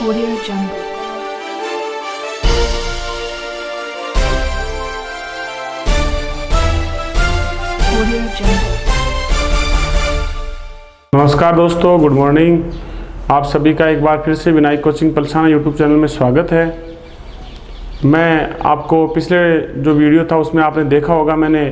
Audio Jungle. Audio Jungle. नमस्कार दोस्तों, good morning. आप सभी का एक बार फिर से Vinayak coaching Palsana YouTube channel में स्वागत है। मैं आपको पिछले जो वीडियो था उसमें आपने देखा होगा, मैंने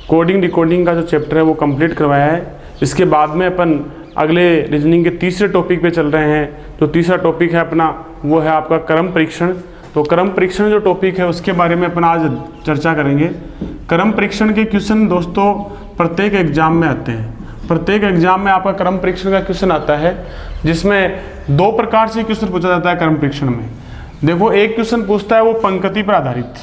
कोडिंग डिकोडिंग का जो चैप्टर है वो कंप्लीट करवाया है। इसके बाद में अपन अगले रीजनिंग के तीसरे टॉपिक पे चल रहे हैं। जो तीसरा टॉपिक है अपना वो है आपका क्रम परीक्षण। तो क्रम परीक्षण जो टॉपिक है उसके बारे में अपन आज चर्चा करेंगे। क्रम परीक्षण के क्वेश्चन दोस्तों प्रत्येक एग्जाम में आते हैं। प्रत्येक एग्जाम में आपका क्रम परीक्षण का क्वेश्चन आता है, जिसमें दो प्रकार से क्वेश्चन पूछा जाता है क्रम परीक्षण में। देखो, एक क्वेश्चन पूछता है वो पंक्ति पर आधारित,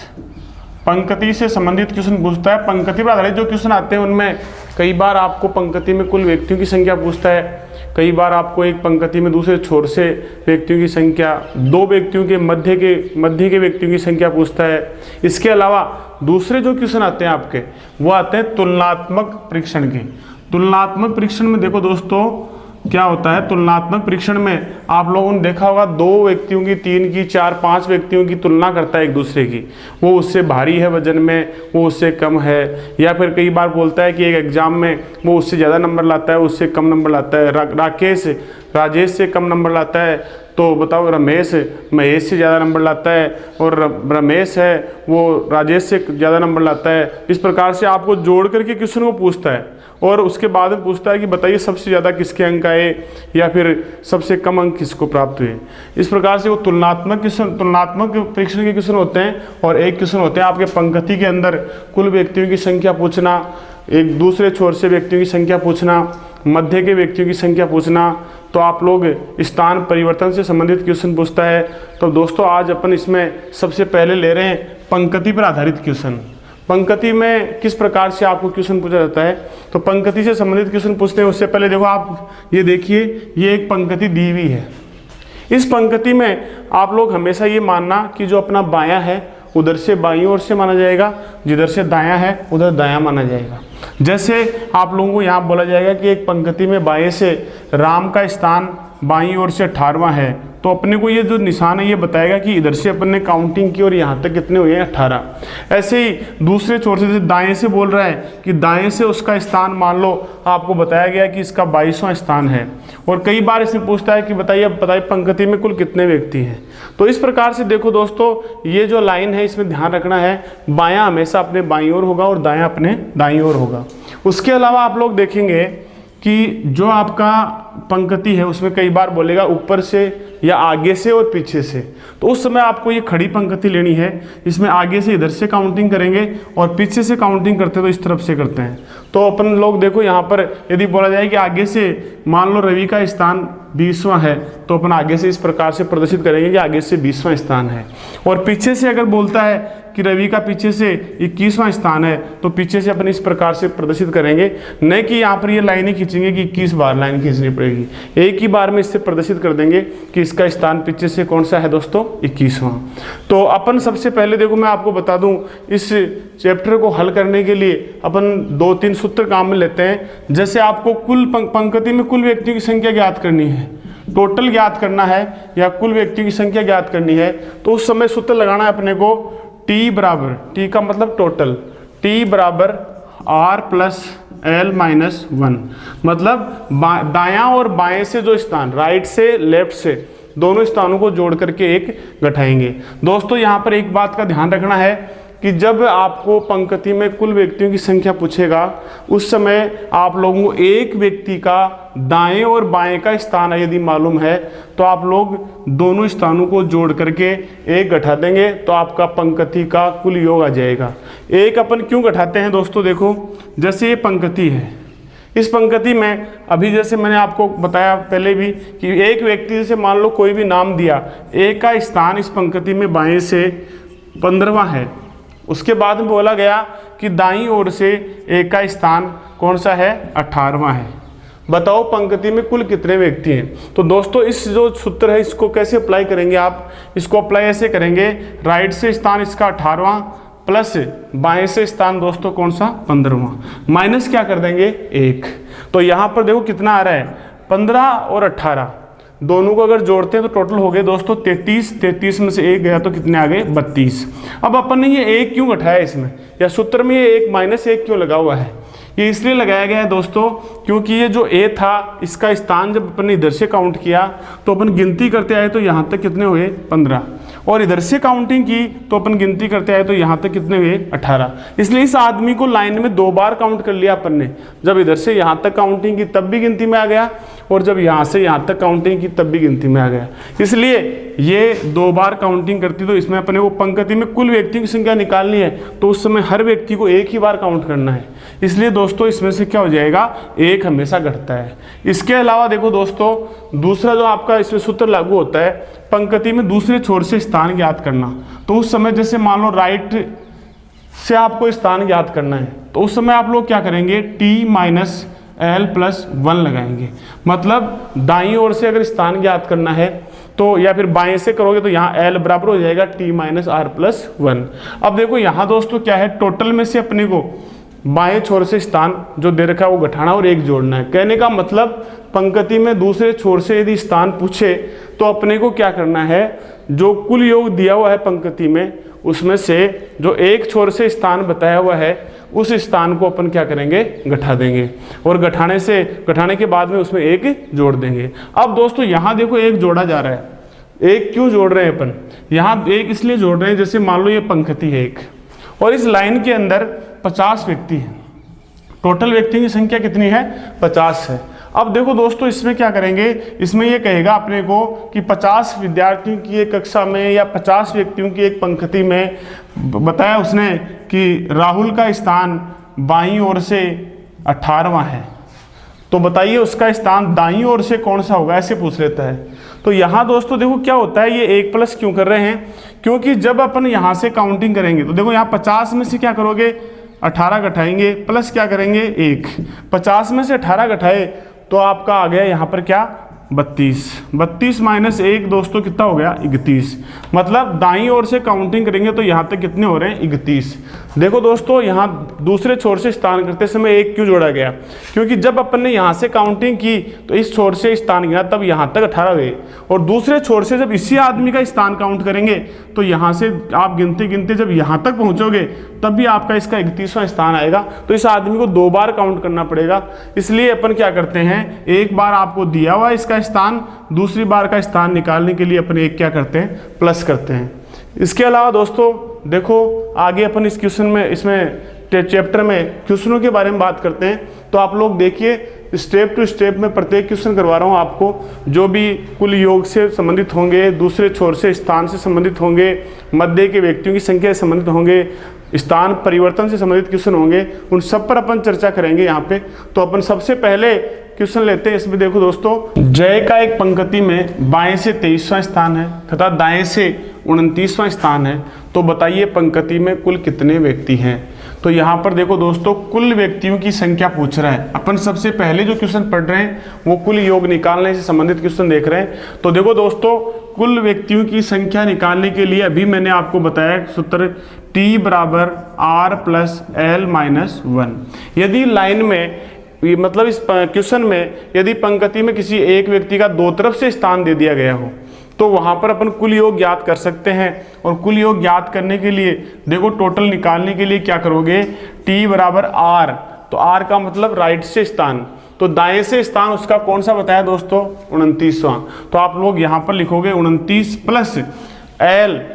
पंक्ति से संबंधित क्वेश्चन पूछता है। पंक्ति पर आधारित जो क्वेश्चन आते हैं उनमें कई बार आपको पंक्ति में कुल व्यक्तियों की संख्या पूछता है, कई बार आपको एक पंक्ति में दूसरे छोर से व्यक्तियों की संख्या, दो व्यक्तियों के मध्य के व्यक्तियों की संख्या पूछता है। इसके अलावा दूसरे जो क्वेश्चन आते हैं आपके वो आते हैं तुलनात्मक परीक्षण के। तुलनात्मक परीक्षण में देखो दोस्तों क्या होता है। तुलनात्मक परीक्षण में आप लोगों ने देखा होगा, दो व्यक्तियों की, तीन की, चार, पांच व्यक्तियों की तुलना करता है एक दूसरे की। वो उससे भारी है वजन में, वो उससे कम है, या फिर कई बार बोलता है कि एक एग्जाम में वो उससे ज़्यादा नंबर लाता है, उससे कम नंबर लाता है। राकेश राजेश से कम नंबर लाता है, तो बताओ रमेश महेश से ज़्यादा नंबर लाता है, और रमेश है वो राजेश से ज़्यादा नंबर लाता है। इस प्रकार से आपको जोड़ करके क्वेश्चन को पूछता है, और उसके बाद में पूछता है कि बताइए सबसे ज़्यादा किसके अंक आए या फिर सबसे कम अंक किसको प्राप्त हुए। इस प्रकार से वो तुलनात्मक परीक्षण के क्वेश्चन होते हैं। और एक क्वेश्चन होते हैं आपके पंक्ति के अंदर कुल व्यक्तियों की संख्या पूछना, एक दूसरे छोर से व्यक्तियों की संख्या पूछना, मध्य के व्यक्तियों की संख्या पूछना। तो आप लोग स्थान परिवर्तन से संबंधित क्वेश्चन पूछता है। तो दोस्तों आज अपन इसमें सबसे पहले ले रहे हैं पंक्ति पर आधारित क्वेश्चन। पंक्ति में किस प्रकार से आपको क्वेश्चन पूछा जाता है, तो पंक्ति से संबंधित क्वेश्चन पूछते हैं। उससे पहले देखो, आप ये देखिए, ये एक पंक्ति दी हुई है। इस पंक्ति में आप लोग हमेशा ये मानना कि जो अपना बायां है उधर से बाईं ओर से माना जाएगा, जिधर से दायां है उधर दायां माना जाएगा। जैसे आप लोगों को यहाँ बोला जाएगा कि एक पंक्ति में बाएं से राम का स्थान बाईं ओर से 18वां है, तो अपने को ये जो निशान है ये बताएगा कि इधर से अपन ने काउंटिंग की और यहाँ तक कितने हुए हैं, 18। ऐसे ही दूसरे छोर से दाएं से बोल रहा है कि दाएं से उसका स्थान मान लो आपको बताया गया कि इसका 22वां स्थान है। और कई बार इसमें पूछता है कि बताइए पंक्ति में कुल कितने व्यक्ति हैं। तो इस प्रकार से देखो दोस्तों, ये जो लाइन है इसमें ध्यान रखना है, बायां हमेशा अपने बाईं ओर होगा और दायां अपने दाईं ओर होगा। उसके अलावा आप लोग देखेंगे कि जो आपका पंक्ति है उसमें कई बार बोलेगा ऊपर से या आगे से और पीछे से। तो उस समय आपको ये खड़ी पंक्ति लेनी है। इसमें आगे से इधर से काउंटिंग करेंगे और पीछे से काउंटिंग करते तो इस तरफ से करते हैं। तो अपन लोग देखो यहाँ पर यदि बोला जाए कि आगे से मान लो रवि का स्थान 20वां है, तो अपन आगे से इस प्रकार से प्रदर्शित करेंगे कि आगे से 20वां स्थान है। और पीछे से अगर बोलता है कि रवि का पीछे से 21वां स्थान है, तो पीछे से अपन इस प्रकार से प्रदर्शित करेंगे, नहीं कि यहाँ पर ये लाइनें खींचेंगे कि 21 बार लाइन खींचनी पड़ेगी। एक ही बार में इससे प्रदर्शित कर देंगे कि इसका स्थान पीछे से कौन सा है दोस्तों, 21वां। तो अपन सबसे पहले देखो, मैं आपको बता दूं, इस चैप्टर को हल करने के लिए अपन 2-3 सूत्र काम में लेते हैं। जैसे आपको कुल पंक्ति में कुल व्यक्तियों की संख्या ज्ञात करनी है, टोटल ज्ञात करना है या कुल व्यक्तियों की संख्या ज्ञात करनी है, तो उस समय सूत्र लगाना है अपने को टी बराबर, टी का मतलब टोटल, टी बराबर आर प्लस एल माइनस 1। मतलब दायां और बाएं से जो स्थान, राइट से लेफ्ट से, दोनों स्थानों को जोड़ करके एक घटाएंगे। दोस्तों यहाँ पर एक बात का ध्यान रखना है कि जब आपको पंक्ति में कुल व्यक्तियों की संख्या पूछेगा, उस समय आप लोगों को एक व्यक्ति का दाएं और बाएं का स्थान यदि मालूम है, तो आप लोग दोनों स्थानों को जोड़ करके एक घटा देंगे, तो आपका पंक्ति का कुल योग आ जाएगा। एक अपन क्यों घटाते हैं दोस्तों, देखो जैसे ये पंक्ति है, इस पंक्ति में अभी जैसे मैंने आपको बताया पहले भी कि एक व्यक्ति जैसे मान लो कोई भी नाम दिया, एक का स्थान इस पंक्ति में बाएं से 15वां है। उसके बाद में बोला गया कि दाईं ओर से एक का स्थान कौन सा है, 18वां है। बताओ पंक्ति में कुल कितने व्यक्ति हैं। तो दोस्तों इस जो सूत्र है इसको कैसे अप्लाई करेंगे आप, इसको अप्लाई ऐसे करेंगे, राइट से स्थान इसका 18वां प्लस बाएं से स्थान दोस्तों कौन सा, 15वां, माइनस क्या कर देंगे 1। तो यहाँ पर देखो कितना आ रहा है, 15 और 18, दोनों को अगर जोड़ते हैं तो टोटल हो गए दोस्तों 33, 33 में से एक गया तो कितने आ गए 32। अब अपन ने ये एक क्यों घटाया इसमें, या सूत्र में ये एक माइनस एक क्यों लगा हुआ है, ये इसलिए लगाया गया है दोस्तों क्योंकि ये जो ए था इसका स्थान जब अपन ने इधर से काउंट किया तो अपन गिनती करते आए तो यहाँ तक कितने हुए 15, और इधर से काउंटिंग की तो अपन गिनती करते आए तो यहाँ तक कितने हुए 18। इसलिए इस आदमी को लाइन में 2 बार काउंट कर लिया अपन ने, जब इधर से यहाँ तक काउंटिंग की तब भी गिनती में आ गया, और जब यहाँ से यहाँ तक काउंटिंग की तब भी गिनती में आ गया। इसलिए ये 2 बार काउंटिंग करती, तो इसमें अपने को पंक्ति में कुल व्यक्तियों की संख्या निकालनी है तो उस समय हर व्यक्ति को एक ही बार काउंट करना है। इसलिए दोस्तों इसमें से क्या हो जाएगा, एक हमेशा घटता है। इसके अलावा देखो दोस्तों दूसरा जो आपका इसमें सूत्र लागू होता है, पंक्ति में दूसरे छोर से स्थान ज्ञात करना। तो उस समय जैसे मान लो राइट से आपको स्थान ज्ञात करना है तो उस समय आप लोग क्या करेंगे, t-l+1 लगाएंगे। मतलब दाईं ओर से अगर स्थान ज्ञात करना है तो, या फिर बाएं से करोगे तो यहाँ l बराबर हो जाएगा t-r+1। अब देखो यहाँ दोस्तों क्या है, टोटल में से अपने को बाएं छोर से स्थान जो दे रखा है वो घटाना और एक जोड़ना है। कहने का मतलब पंक्ति में दूसरे छोर से यदि स्थान पूछे तो अपने को क्या करना है, जो कुल योग दिया हुआ है पंक्ति में उसमें से जो एक छोर से स्थान बताया हुआ है उस स्थान को अपन क्या करेंगे, घटा देंगे, और घटाने के बाद में उसमें एक जोड़ देंगे। अब दोस्तों यहाँ देखो एक जोड़ा जा रहा है, एक क्यों जोड़ रहे हैं अपन, यहाँ एक इसलिए जोड़ रहे हैं जैसे मान लो ये पंक्ति है एक, और इस लाइन के अंदर 50 व्यक्ति हैं, टोटल व्यक्ति की संख्या कितनी है 50 है। अब देखो दोस्तों इसमें क्या करेंगे, इसमें ये कहेगा अपने को कि 50 विद्यार्थियों की एक कक्षा में या 50 व्यक्तियों की एक पंक्ति में बताया उसने कि राहुल का स्थान बाईं ओर से 18वां है, तो बताइए उसका स्थान दाईं ओर से कौन सा होगा, ऐसे पूछ लेता है। तो यहाँ दोस्तों देखो क्या होता है, ये 1 प्लस क्यों कर रहे हैं, क्योंकि जब अपन यहाँ से काउंटिंग करेंगे तो देखो यहाँ 50 में से क्या करोगे 18 घटाएंगे, प्लस क्या करेंगे 1, 50 में से 18 घटाए तो आपका आ गया यहाँ पर क्या 32, 32 माइनस 1 दोस्तों कितना हो गया 31। मतलब दाईं ओर से काउंटिंग करेंगे तो यहाँ तक कितने हो रहे हैं 31। देखो दोस्तों यहाँ दूसरे छोर से स्थान करते समय एक क्यों जोड़ा गया, क्योंकि जब अपन ने यहाँ से काउंटिंग की तो इस छोर से स्थान गिना तब यहाँ तक 18 गए, और दूसरे छोर से जब इसी आदमी का स्थान काउंट करेंगे तो यहाँ से आप गिनते गिनते जब यहाँ तक पहुँचोगे तब भी आपका इसका 31वां स्थान आएगा। तो इस आदमी को 2 बार काउंट करना पड़ेगा। इसलिए अपन क्या करते हैं, एक बार आपको दिया हुआ इसका स्थान, दूसरी बार का स्थान निकालने के लिए अपन एक क्या करते हैं, प्लस करते हैं। इसके अलावा दोस्तों देखो आगे अपन इस क्वेश्चन में, इसमें चैप्टर में क्वेश्चनों के बारे में बात करते हैं। तो आप लोग देखिए स्टेप टू स्टेप में प्रत्येक क्वेश्चन करवा रहा हूँ आपको, जो भी कुल योग से संबंधित होंगे, दूसरे छोर से स्थान से संबंधित होंगे, मध्य के व्यक्तियों की संख्या से संबंधित होंगे, स्थान परिवर्तन से संबंधित क्वेश्चन होंगे, उन सब पर अपन चर्चा करेंगे यहाँ पे। तो अपन सबसे पहले क्वेश्चन लेते हैं। इसमें देखो दोस्तों, जय का एक पंक्ति में बाएं से 23वां स्थान है तथा दाएं से 29वां स्थान है, तो बताइए पंक्ति में कुल कितने व्यक्ति हैं। तो यहाँ पर देखो दोस्तों कुल व्यक्तियों की संख्या पूछ रहा है। अपन सबसे पहले जो क्वेश्चन पढ़ रहे हैं वो कुल योग निकालने से संबंधित क्वेश्चन देख रहे हैं। तो देखो दोस्तों कुल व्यक्तियों की संख्या निकालने के लिए अभी मैंने आपको बताया सूत्र t बराबर r+l-1। यदि लाइन में मतलब इस क्वेश्चन में यदि पंक्ति में किसी एक व्यक्ति का 2 तरफ से स्थान दे दिया गया हो तो वहां पर अपन कुल योग ज्ञात कर सकते हैं। और कुल योग ज्ञात करने के लिए देखो टोटल निकालने के लिए क्या करोगे, t बराबर r, तो r का मतलब राइट से स्थान, तो दाएं से स्थान उसका कौन सा बताया दोस्तों 29वां। तो आप लोग यहाँ पर लिखोगे 29 प्लस l,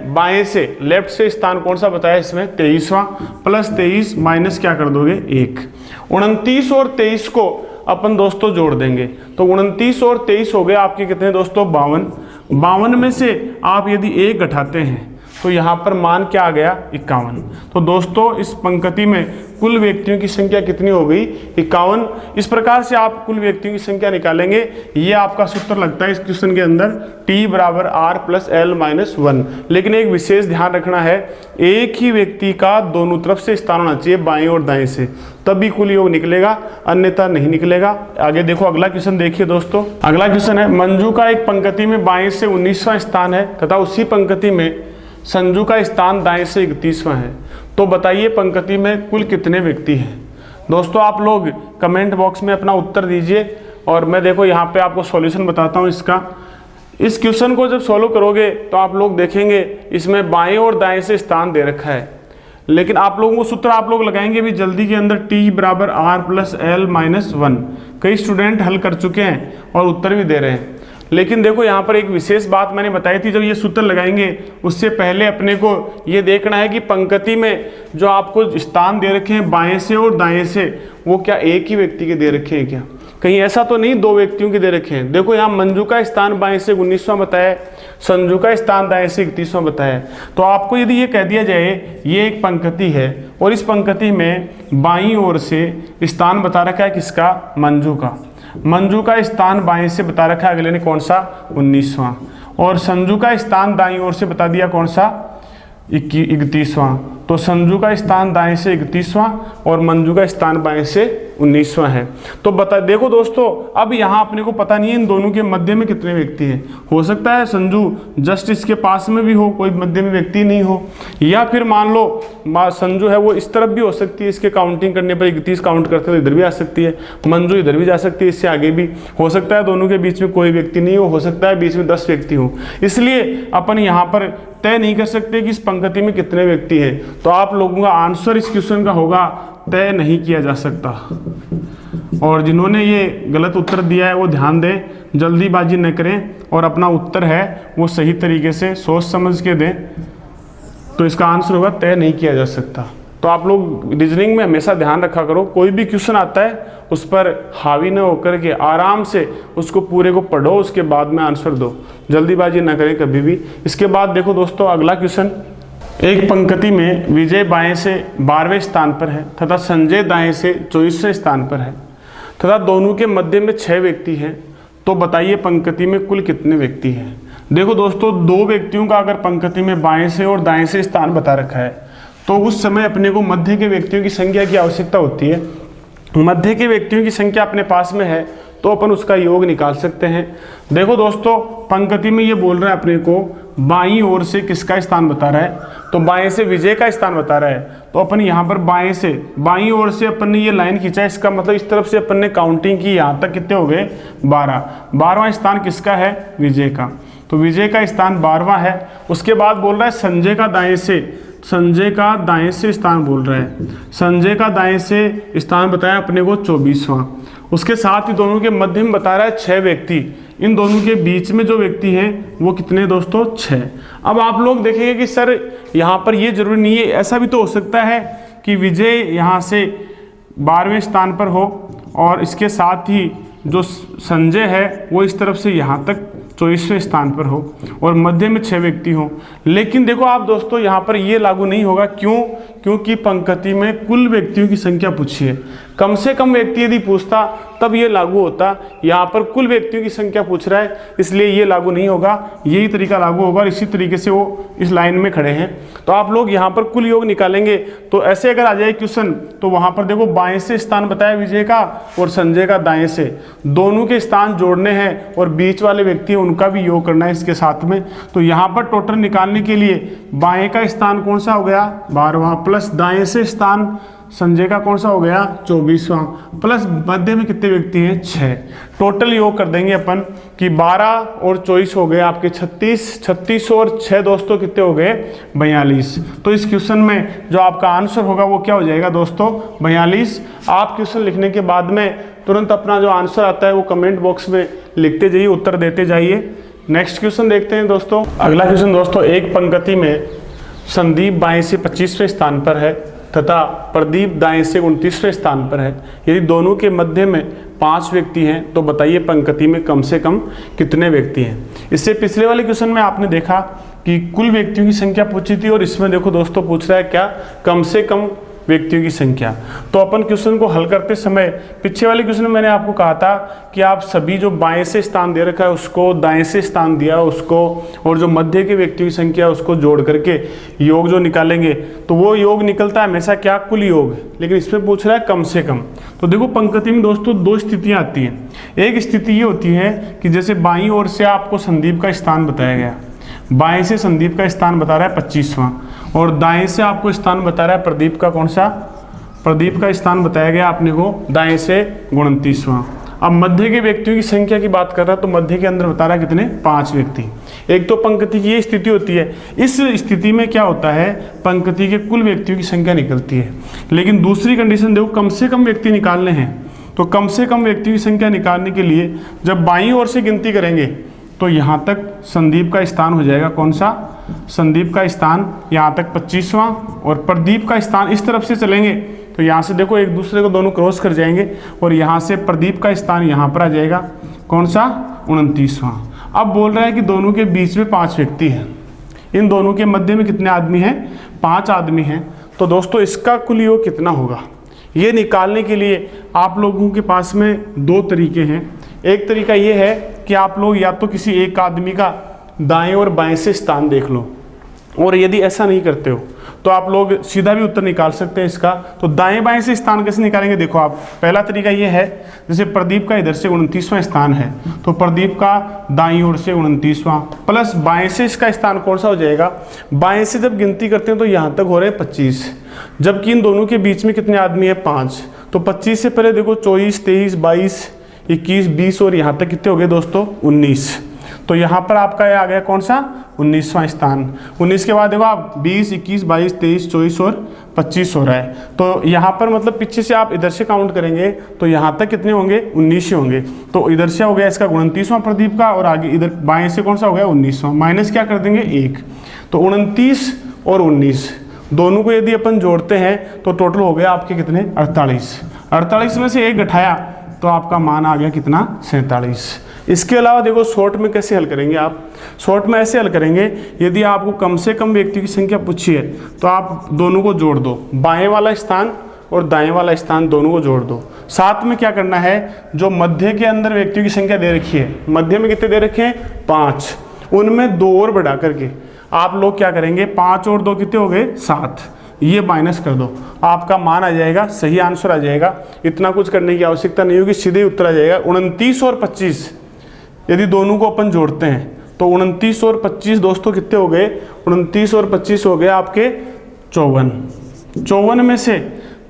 बाएं से लेफ्ट से स्थान कौन सा बताया इसमें 23वां, प्लस 23 माइनस क्या कर दोगे 1। 29 और 23 को अपन दोस्तों जोड़ देंगे तो 29 और 23 हो गए आपके कितने दोस्तों 52। 52 में से आप यदि 1 घटाते हैं तो यहाँ पर मान क्या आ गया 51। तो दोस्तों इस पंक्ति में कुल व्यक्तियों की संख्या कितनी हो गई 51। इस प्रकार से आप कुल व्यक्तियों की संख्या निकालेंगे। ये आपका सूत्र लगता है इस क्वेश्चन के अंदर t बराबर r+l-1। लेकिन एक विशेष ध्यान रखना है, एक ही व्यक्ति का दोनों तरफ से स्थान होना चाहिए, बाएं और दाएं से, तभी कुल योग निकलेगा, अन्यथा नहीं निकलेगा। आगे देखो अगला क्वेश्चन देखिए दोस्तों। अगला क्वेश्चन है, मंजू का एक पंक्ति में बाएं से 19वां स्थान है तथा उसी पंक्ति में संजू का स्थान दाएं से 31वां है, तो बताइए पंक्ति में कुल कितने व्यक्ति हैं। दोस्तों आप लोग कमेंट बॉक्स में अपना उत्तर दीजिए और मैं देखो यहाँ पे आपको सॉल्यूशन बताता हूँ इसका। इस क्वेश्चन को जब सॉल्व करोगे तो आप लोग देखेंगे इसमें बाएं और दाएं से स्थान दे रखा है, लेकिन आप लोगों को सूत्र आप लोग लगाएंगे भी जल्दी के अंदर, t बराबर r प्लस एल माइनस 1। कई स्टूडेंट हल कर चुके हैं और उत्तर भी दे रहे हैं, लेकिन देखो यहाँ पर एक विशेष बात मैंने बताई थी, जब ये सूत्र लगाएंगे उससे पहले अपने को ये देखना है कि पंक्ति में जो आपको स्थान दे रखे हैं बाएं से और दाएं से, वो क्या एक ही व्यक्ति के दे रखे हैं क्या, कहीं ऐसा तो नहीं दो व्यक्तियों के दे रखे हैं। देखो यहाँ मंजू का स्थान बाएं से 19वां बताया, संजू का स्थान दाएं से 31वां बताया। तो आपको यदि ये कह दिया जाए ये एक पंक्ति है और इस पंक्ति में बाईं ओर से स्थान बता रखा है किसका, मंजू का। मंजू का स्थान बाएं से बता रखा है अगले ने कौन सा, 19वां, और संजू का स्थान दाईं ओर से बता दिया कौन सा, 31वां। तो संजू का स्थान दाएं से 31वां और मंजू का स्थान बाएं से 19वां है। तो बता देखो दोस्तों, अब यहाँ अपने को पता नहीं है इन दोनों के मध्य में कितने व्यक्ति हैं। हो सकता है संजू जस्ट इसके पास में भी हो, कोई मध्य में व्यक्ति नहीं हो, या फिर मान लो संजू है वो इस तरफ भी हो सकती है, इसके काउंटिंग करने पर 31 काउंट करते तो इधर भी आ सकती है, मंजू इधर भी जा सकती है, इससे आगे भी हो सकता है दोनों के बीच में कोई व्यक्ति नहीं हो सकता है बीच में 10 व्यक्ति हो। इसलिए अपन यहाँ पर तय नहीं कर सकते कि इस पंक्ति में कितने व्यक्ति हैं। तो आप लोगों का आंसर इस क्वेश्चन का होगा तय नहीं किया जा सकता। और जिन्होंने ये गलत उत्तर दिया है वो ध्यान दें, जल्दीबाजी न करें और अपना उत्तर है वो सही तरीके से सोच समझ के दें। तो इसका आंसर होगा तय नहीं किया जा सकता। तो आप लोग रीजनिंग में हमेशा ध्यान रखा करो, कोई भी क्वेश्चन आता है उस पर हावी न होकर के आराम से उसको पूरे को पढ़ो, उसके बाद में आंसर दो, जल्दीबाजी ना करें कभी भी। इसके बाद देखो दोस्तों अगला क्वेश्चन, एक पंक्ति में विजय बाएं से 12वें स्थान पर है तथा संजय दाएं से 24वें स्थान पर है तथा दोनों के मध्य में 6 व्यक्ति हैं, तो बताइए पंक्ति में कुल कितने व्यक्ति हैं। देखो दोस्तों, दो व्यक्तियों का अगर पंक्ति में बाएं से और दाएं से स्थान बता रखा है तो उस समय अपने को मध्य के व्यक्तियों की संख्या की आवश्यकता होती है। मध्य के व्यक्तियों की संख्या अपने पास में है तो अपन उसका योग निकाल सकते हैं। देखो दोस्तों, पंक्ति में ये बोल रहा है अपने को बाईं ओर से किसका स्थान बता रहा है, तो बाएं से विजय का स्थान बता रहा है। तो अपन यहाँ पर बाईं ओर से अपन ने ये लाइन खींचा, इसका मतलब इस तरफ से अपन ने काउंटिंग की, यहाँ तक कितने हो गए 12। 12वां स्थान किसका है, विजय का। तो विजय का स्थान 12वां है। उसके बाद बोल रहा है संजय का दाएं से स्थान बोल रहा है। संजय का दाएं से स्थान बताया अपने को 24वां। उसके साथ ही दोनों के मध्य में बता रहा है 6 व्यक्ति। इन दोनों के बीच में जो व्यक्ति हैं वो कितने दोस्तों, 6। अब आप लोग देखेंगे कि सर यहाँ पर ये जरूरी नहीं है, ऐसा भी तो हो सकता है कि विजय यहाँ से 12वें स्थान पर हो और इसके साथ ही जो संजय है वो इस तरफ से यहाँ तक 24वें स्थान पर हो और मध्य में 6 व्यक्ति हो। लेकिन देखो आप दोस्तों, यहाँ पर ये लागू नहीं होगा। क्यों? क्योंकि पंक्ति में कुल व्यक्तियों की संख्या पूछी है। कम से कम व्यक्ति यदि पूछता तब ये लागू होता, यहाँ पर कुल व्यक्तियों की संख्या पूछ रहा है इसलिए ये लागू नहीं होगा, यही तरीका लागू होगा। और इसी तरीके से वो इस लाइन में खड़े हैं। तो आप लोग यहाँ पर कुल योग निकालेंगे तो ऐसे अगर आ जाए क्वेश्चन तो वहाँ पर देखो बाएं से स्थान बताया विजय का और संजय का दाएं से, दोनों के स्थान जोड़ने हैं और बीच वाले व्यक्ति उनका भी योग करना है इसके साथ में। तो यहाँ पर टोटल निकालने के लिए बाएं का स्थान कौन सा हो गया, 12वां, प्लस दाएं से स्थान संजय का कौन सा हो गया, 24वां, प्लस मध्य में कितने व्यक्ति हैं, 6। टोटल योग कर देंगे अपन कि 12 और 24 हो गए आपके 36, 36 और 6 दोस्तों कितने हो गए, 42। तो इस क्वेश्चन में जो आपका आंसर होगा वो क्या हो जाएगा दोस्तों, 42। आप क्वेश्चन लिखने के बाद में तुरंत अपना जो आंसर आता है वो कमेंट बॉक्स में लिखते जाइए, उत्तर देते जाइए। नेक्स्ट क्वेश्चन देखते हैं दोस्तों। अगला क्वेश्चन दोस्तों, एक पंक्ति में संदीप बाएं से 25वें स्थान पर है तथा प्रदीप दाएं से 29वें स्थान पर है। यदि दोनों के मध्य में 5 व्यक्ति हैं तो बताइए पंक्ति में कम से कम कितने व्यक्ति हैं। इससे पिछले वाले क्वेश्चन में आपने देखा कि कुल व्यक्तियों की संख्या पूछी थी और इसमें देखो दोस्तों पूछ रहा है क्या, कम से कम व्यक्तियों की संख्या। तो अपन क्वेश्चन को हल करते समय पीछे वाले क्वेश्चन में मैंने आपको कहा था कि आप सभी जो बाएं से स्थान दे रखा है उसको, दाएं से स्थान दिया उसको, और जो मध्य के व्यक्तियों की संख्या उसको जोड़ करके योग जो निकालेंगे तो वो योग निकलता है हमेशा क्या, कुल योग। लेकिन इसमें पूछ रहा है कम से कम। तो देखो पंक्ति में दोस्तों 2 स्थितियाँ आती हैं। एक स्थिति ये होती है कि जैसे बाईं ओर से आपको संदीप का स्थान बताया गया, बाएं से संदीप का स्थान बता रहा है 25वां और दाएं से आपको स्थान बता रहा है प्रदीप का कौन सा, प्रदीप का स्थान बताया गया आपने को दाएं से 29वां। अब मध्य के व्यक्तियों की संख्या की बात कर रहा है तो मध्य के अंदर बता रहा है कितने, 5 व्यक्ति। एक तो पंक्ति की ये स्थिति होती है, इस स्थिति में क्या होता है, पंक्ति के कुल व्यक्तियों की संख्या निकलती है। लेकिन दूसरी कंडीशन देखो, कम से कम व्यक्ति निकालने हैं, तो कम से कम व्यक्तियों की संख्या निकालने के लिए जब बाईं ओर से गिनती करेंगे तो यहाँ तक संदीप का स्थान हो जाएगा, कौन सा, संदीप का स्थान यहाँ तक 25वां, और प्रदीप का स्थान इस तरफ से चलेंगे तो यहाँ से देखो एक दूसरे को दोनों क्रॉस कर जाएंगे, और यहाँ से प्रदीप का स्थान यहाँ पर आ जाएगा, कौन सा, 29वां। अब बोल रहा है कि दोनों के बीच में 5 व्यक्ति हैं, इन दोनों के मध्य में कितने आदमी हैं, 5 आदमी हैं। तो दोस्तों इसका कुल योग कितना होगा, ये निकालने के लिए आप लोगों के पास में 2 तरीके हैं। एक तरीका ये है कि आप लोग या तो किसी एक आदमी का दाएं और बाएं से स्थान देख लो, और यदि ऐसा नहीं करते हो तो आप लोग सीधा भी उत्तर निकाल सकते हैं इसका। तो दाएं बाएं से स्थान कैसे निकालेंगे, देखो आप, पहला तरीका ये है, जैसे प्रदीप का इधर से 29वां स्थान है तो प्रदीप का दाईं ओर से 29वां प्लस बाएं से इसका स्थान कौन सा हो जाएगा, बाएं से जब गिनती करते हैं तो यहाँ तक हो रहे हैं 25, जबकि इन दोनों के बीच में कितने आदमी हैं, 5। तो 25 से पहले देखो 24, 23, 22, 21, 20 और यहाँ तक कितने हो गए दोस्तों, 19। तो यहाँ पर आपका ये आ गया कौन सा, 19वां स्थान। 19 के बाद देखो आप 20, 21, 22, 23, 24 और 25 हो रहा है। तो यहाँ पर मतलब पीछे से आप इधर से काउंट करेंगे तो यहाँ तक कितने होंगे, 19 ही होंगे। तो इधर से हो गया इसका 29वां प्रदीप का, और आगे इधर बाएं से कौन सा हो गया, 19वां, माइनस क्या कर देंगे 1। तो 29 और 19 दोनों को यदि अपन जोड़ते हैं तो टोटल हो गया आपके कितने, 48। 48 में से 1 घटाया तो आपका मान आ गया कितना, 47। इसके अलावा देखो शॉर्ट में कैसे हल करेंगे आप, शॉर्ट में ऐसे हल करेंगे, यदि आपको कम से कम व्यक्ति की संख्या पूछी है तो आप दोनों को जोड़ दो, बाएं वाला स्थान और दाएं वाला स्थान दोनों को जोड़ दो। साथ में क्या करना है, जो मध्य के अंदर व्यक्तियों की संख्या दे रखी है, मध्य में कितने दे रखे हैं, 5, उनमें 2 और बढ़ा करके आप लोग क्या करेंगे, 5 और 2 कितने हो गए, 7, ये माइनस कर दो, आपका मान आ जाएगा, सही आंसर आ जाएगा। इतना कुछ करने की आवश्यकता नहीं होगी, सीधे उत्तर आ जाएगा 29 और 25। यदि दोनों को अपन जोड़ते हैं तो 29 और 25 दोस्तों कितने हो गए, 29 और 25 हो गए आपके 54। 54 में से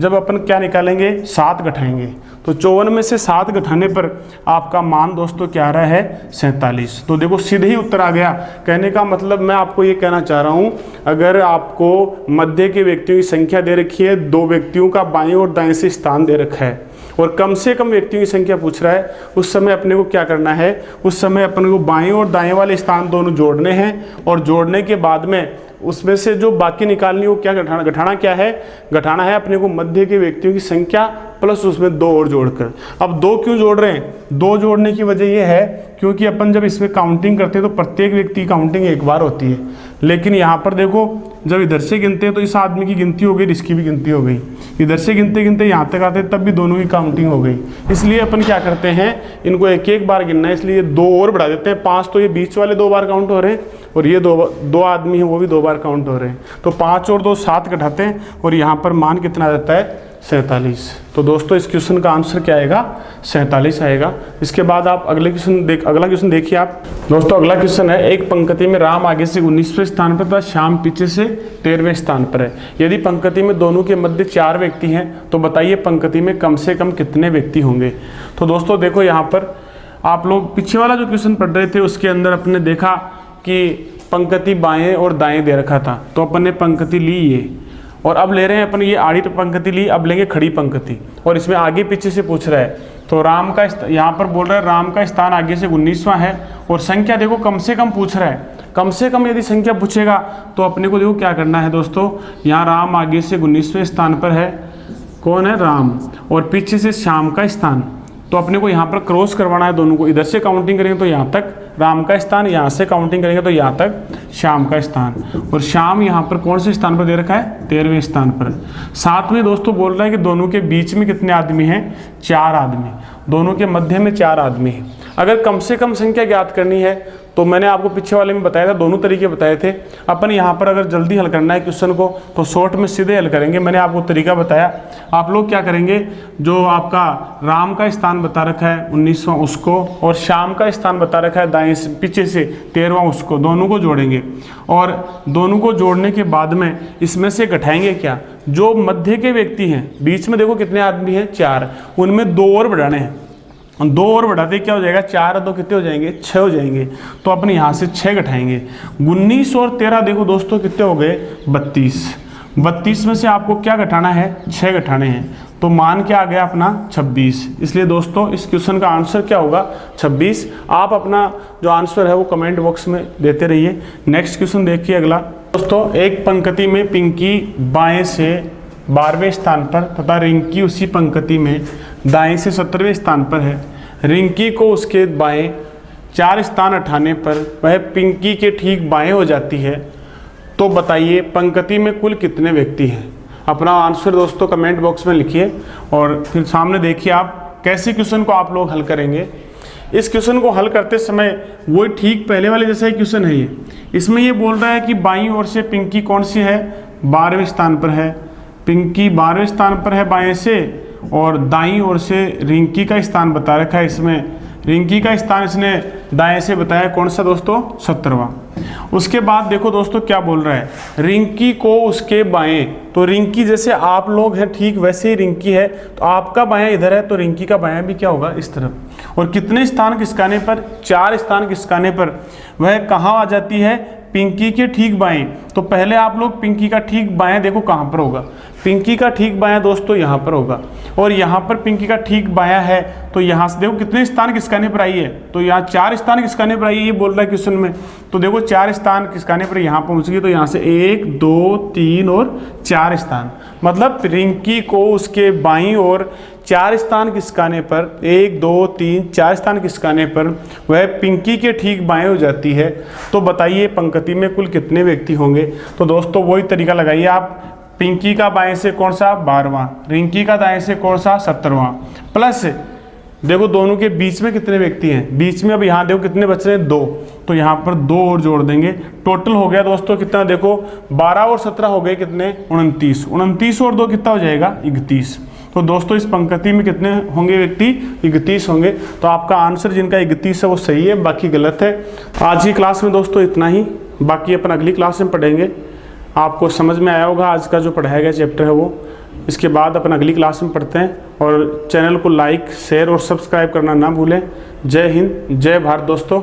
जब अपन क्या निकालेंगे, 7 घटाएंगे, तो 54 में से 7 घटाने पर आपका मान दोस्तों क्या आ रहा है, 47। तो देखो सीधे ही उत्तर आ गया। कहने का मतलब मैं आपको ये कहना चाह रहा हूँ, अगर आपको मध्य के व्यक्तियों की संख्या दे रखी है, 2 व्यक्तियों का बाएं और दाएं से स्थान दे रखा है, और कम से कम व्यक्तियों की संख्या पूछ रहा है, उस समय अपने को क्या करना है, उस समय अपने को बाएं और दाएं वाले स्थान दोनों जोड़ने हैं, और जोड़ने के बाद में उसमें से जो बाकी निकालनी हो, क्या घटाना क्या है, घटाना है अपने को मध्य के व्यक्तियों की संख्या प्लस उसमें 2 और जोड़कर। अब 2 क्यों जोड़ रहे हैं, 2 जोड़ने की वजह यह है क्योंकि अपन जब इसमें काउंटिंग करते हैं तो प्रत्येक व्यक्ति की काउंटिंग एक बार होती है, लेकिन यहाँ पर देखो जब इधर से गिनते हैं तो इस आदमी की गिनती हो गई, इसकी भी गिनती हो गई, इधर से गिनते गिनते यहाँ तक आते तब भी दोनों की काउंटिंग हो गई। इसलिए अपन क्या करते हैं, इनको एक एक बार गिनना है, इसलिए 2 और बढ़ा देते हैं। 5 तो ये बीच वाले 2 बार काउंट हो रहे हैं, और ये 2 आदमी हैं वो भी 2 बार काउंट हो रहे हैं। तो 5 और 2 7 घटाते हैं, और यहाँ पर मान कितना आ जाता है, 47। तो दोस्तों इस क्वेश्चन का आंसर क्या आएगा, 47 आएगा। इसके बाद आप अगला क्वेश्चन देखिए आप दोस्तों। अगला क्वेश्चन है, एक पंक्ति में राम आगे से 19वें स्थान पर तथा श्याम पीछे से 13वें स्थान पर है। यदि पंक्ति में दोनों के मध्य 4 व्यक्ति हैं तो बताइए पंक्ति में कम से कम कितने व्यक्ति होंगे। तो दोस्तों देखो यहाँ पर आप लोग पीछे वाला जो क्वेश्चन पढ़ रहे थे उसके अंदर अपने देखा कि पंक्ति बाएं और दाएं दे रखा था, तो अपन ने पंक्ति ली ये, और अब ले रहे हैं अपन ये आड़ी पंक्ति ली, अब लेंगे खड़ी पंक्ति, और इसमें आगे पीछे से पूछ रहा है। तो राम का यहाँ पर बोल रहा है राम का स्थान आगे से 19वां है, और संख्या देखो कम से कम पूछ रहा है। कम से कम यदि संख्या पूछेगा तो अपने को देखो क्या करना है दोस्तों, यहाँ राम आगे से 19वें स्थान पर है, कौन है, राम, और पीछे से श्याम का स्थान, तो अपने को यहाँ पर क्रॉस करवाना है दोनों को। इधर से काउंटिंग करेंगे तो यहाँ तक राम का स्थान, यहाँ से काउंटिंग करेंगे तो यहाँ तक श्याम का स्थान, और श्याम यहाँ पर कौन से स्थान पर दे रखा है, 13वें स्थान पर। साथ में दोस्तों बोल रहा है कि दोनों के बीच में कितने आदमी हैं, 4 आदमी, दोनों के मध्य में 4 आदमी हैं। अगर कम से कम संख्या ज्ञात करनी है तो मैंने आपको पीछे वाले में बताया था, दोनों तरीके बताए थे। अपन यहाँ पर अगर जल्दी हल करना है क्वेश्चन को तो शॉर्ट में सीधे हल करेंगे। मैंने आपको तरीका बताया, आप लोग क्या करेंगे, जो आपका राम का स्थान बता रखा है 19वां उसको, और श्याम का स्थान बता रखा है दाएं से पीछे से 13वां उसको, दोनों को जोड़ेंगे, और दोनों को जोड़ने के बाद में इसमें से घटाएंगे क्या, जो मध्य के व्यक्ति हैं, बीच में देखो कितने आदमी हैं, 4, उनमें 2 और बढ़ाने हैं। 2 और बढ़ाते क्या हो जाएगा, 4 और 2 कितने हो जाएंगे, 6 हो जाएंगे। तो अपने यहाँ से 6 घटाएंगे। 19 और 13 देखो दोस्तों कितने हो गए, 32। 32 में से आपको क्या घटाना है, 6 घटाने हैं। तो मान क्या आ गया अपना 26। इसलिए दोस्तों इस क्वेश्चन का आंसर क्या होगा, 26। आप अपना जो आंसर है वो कमेंट बॉक्स में देते रहिए। नेक्स्ट क्वेश्चन देखिए अगला। दोस्तों एक पंक्ति में पिंकी बाएं से 12वें स्थान पर तथा रिंकी उसी पंक्ति में दाएं से 17वें स्थान पर है। रिंकी को उसके बाएं 4 स्थान हटाने पर वह पिंकी के ठीक बाएं हो जाती है। तो बताइए पंक्ति में कुल कितने व्यक्ति हैं। अपना आंसर दोस्तों कमेंट बॉक्स में लिखिए और फिर सामने देखिए आप कैसे क्वेश्चन को आप लोग हल करेंगे। इस क्वेश्चन को हल करते समय वही ठीक पहले वाले जैसा ही क्वेश्चन है ये। इसमें ये बोल रहा है कि बाईं ओर से पिंकी कौन सी है, 12वें स्थान पर है। पिंकी 12वें स्थान पर है बाएं से, और दाईं ओर से रिंकी का स्थान बता रखा है। इसमें रिंकी का स्थान इसने दाएं से बताया, कौन सा दोस्तों, 17वां। उसके बाद देखो दोस्तों क्या बोल रहा है, रिंकी को उसके बाएं। तो रिंकी जैसे आप लोग हैं ठीक वैसे ही रिंकी है, तो आपका बायां इधर है तो रिंकी का बायां भी क्या होगा, इस तरफ। और कितने स्थान खिसकाने पर, 4 स्थान खिसकाने पर वह कहाँ आ जाती है, पिंकी के ठीक बाएं। तो पहले आप लोग पिंकी का ठीक बायां देखो कहाँ पर होगा। पिंकी का ठीक बायां दोस्तों यहाँ पर होगा, और यहाँ पर पिंकी का ठीक बायां है। तो यहाँ से देखो कितने स्थान खिसकाने पर आई है, तो यहाँ 4 स्थान खिसकाने पर आई है, ये बोल रहा है क्वेश्चन में। तो देखो 4 स्थान खिसकाने पर यहाँ पहुँच गई, तो यहाँ से 1 2 3 और 4 स्थान। मतलब रिंकी को उसके बाईं ओर 4 स्थान खिसकाने पर, 1 2 3 4 स्थान खिसकाने पर वह पिंकी के ठीक बाएं हो जाती है। तो बताइए पंक्ति में कुल कितने व्यक्ति होंगे। तो दोस्तों वही तरीका लगाइए आप। पिंकी का बाएं से कौन सा, 12वां। रिंकी का दाएं से कौन सा, 17वां। प्लस देखो दोनों के बीच में कितने व्यक्ति हैं, बीच में अब यहाँ देखो कितने बच रहे हैं, 2। तो यहाँ पर 2 और जोड़ देंगे। टोटल हो गया दोस्तों कितना, देखो 12 और 17 हो गए कितने, 29। 29 और 2 कितना हो जाएगा, 31। तो दोस्तों इस पंक्ति में कितने होंगे व्यक्ति, 31 होंगे। तो आपका आंसर जिनका 31 है वो सही है, बाकी गलत है। आज की क्लास में दोस्तों इतना ही, बाकी अपन अगली क्लास में पढ़ेंगे। आपको समझ में आया होगा आज का जो पढ़ाया गया चैप्टर है वो। इसके बाद अपन अगली क्लास में पढ़ते हैं, और चैनल को लाइक शेयर और सब्सक्राइब करना ना भूलें। जय हिंद, जय भारत दोस्तों।